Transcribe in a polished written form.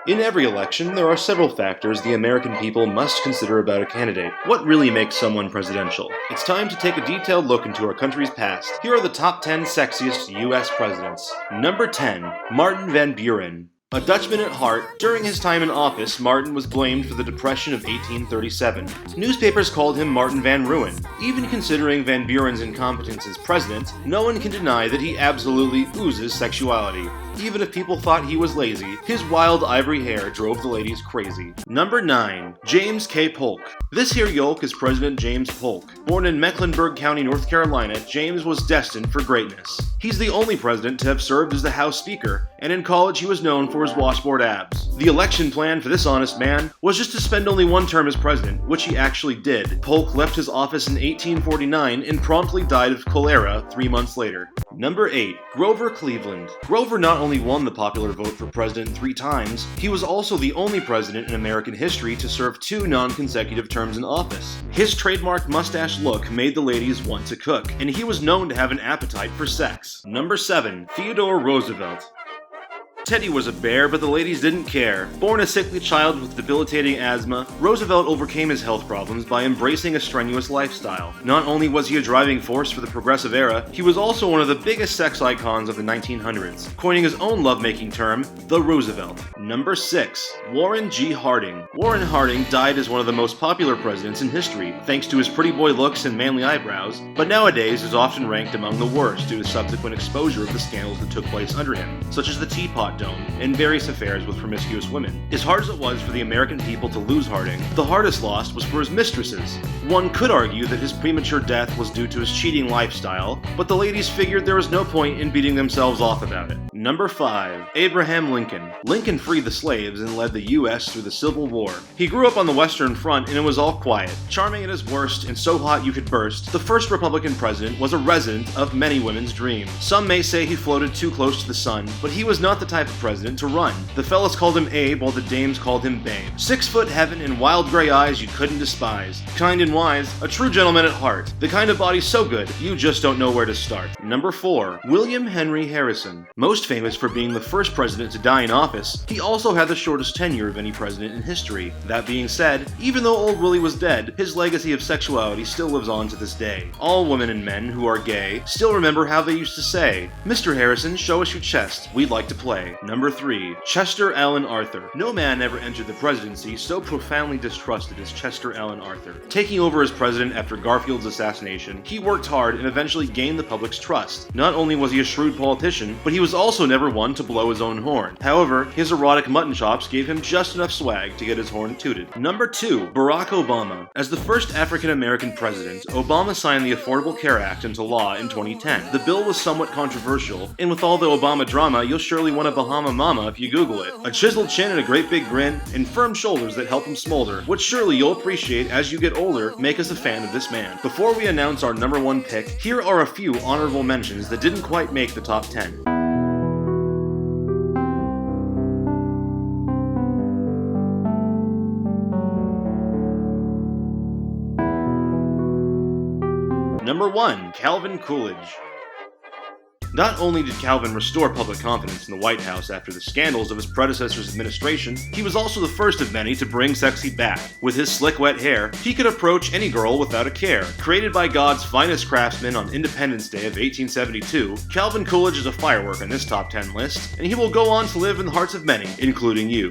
In every election, there are several factors the American people must consider about a candidate. What really makes someone presidential? It's time to take a detailed look into our country's past. Here are the top 10 sexiest U.S. presidents. Number 10. Martin Van Buren. A Dutchman at heart, during his time in office, Martin was blamed for the Depression of 1837. Newspapers called him Martin Van Ruin. Even considering Van Buren's incompetence as president, no one can deny that he absolutely oozes sexuality. Even if people thought he was lazy, his wild ivory hair drove the ladies crazy. Number 9. James K. Polk. This here yolk is President James Polk. Born in Mecklenburg County, North Carolina, James was destined for greatness. He's the only president to have served as the House Speaker, and in college he was known for his washboard abs. The election plan for this honest man was just to spend only one term as president, which he actually did. Polk left his office in 1849 and promptly died of cholera 3 months later. Number 8. Grover Cleveland. Grover not only won the popular vote for president 3 times, he was also the only president in American history to serve 2 non-consecutive terms in office. His trademark mustache look made the ladies want to cook, and he was known to have an appetite for sex. Number 7. Theodore Roosevelt. Teddy was a bear, but the ladies didn't care. Born a sickly child with debilitating asthma, Roosevelt overcame his health problems by embracing a strenuous lifestyle. Not only was he a driving force for the progressive era, he was also one of the biggest sex icons of the 1900s, coining his own lovemaking term, the Roosevelt. Number 6. Warren G. Harding. Warren Harding died as one of the most popular presidents in history, thanks to his pretty boy looks and manly eyebrows, but nowadays is often ranked among the worst due to subsequent exposure of the scandals that took place under him, such as the Teapot Dome, and various affairs with promiscuous women. As hard as it was for the American people to lose Harding, the hardest loss was for his mistresses. One could argue that his premature death was due to his cheating lifestyle, but the ladies figured there was no point in beating themselves off about it. Number 5. Abraham Lincoln. Lincoln freed the slaves and led the U.S. through the Civil War. He grew up on the Western Front and it was all quiet. Charming at his worst and so hot you could burst, the first Republican president was a resident of many women's dreams. Some may say he floated too close to the sun, but he was not the type of president to run. The fellas called him Abe while the dames called him Babe. 6-foot heaven and wild gray eyes you couldn't despise. Kind and wise, a true gentleman at heart. The kind of body so good, you just don't know where to start. Number 4. William Henry Harrison. Most famous for being the first president to die in office, he also had the shortest tenure of any president in history. That being said, even though old Willie was dead, his legacy of sexuality still lives on to this day. All women and men who are gay still remember how they used to say, "Mr. Harrison, show us your chest. We'd like to play." Number 3. Chester Alan Arthur. No man ever entered the presidency so profoundly distrusted as Chester Alan Arthur. Taking over as president after Garfield's assassination, he worked hard and eventually gained the public's trust. Not only was he a shrewd politician, but he was also never one to blow his own horn. However, his erotic mutton chops gave him just enough swag to get his horn tooted. Number 2. Barack Obama. As the first African-American president, Obama signed the Affordable Care Act into law in 2010. The bill was somewhat controversial, and with all the Obama drama, you'll surely want a Bahama Mama if you Google it. A chiseled chin and a great big grin, and firm shoulders that help him smolder, which surely you'll appreciate as you get older, make us a fan of this man. Before we announce our number 1 pick, here are a few honorable mentions that didn't quite make the top 10. Number 1. Calvin Coolidge. Not only did Calvin restore public confidence in the White House after the scandals of his predecessor's administration, he was also the first of many to bring sexy back. With his slick wet hair, he could approach any girl without a care. Created by God's finest craftsmen on Independence Day of 1872, Calvin Coolidge is a firework on this top 10 list, and he will go on to live in the hearts of many, including you.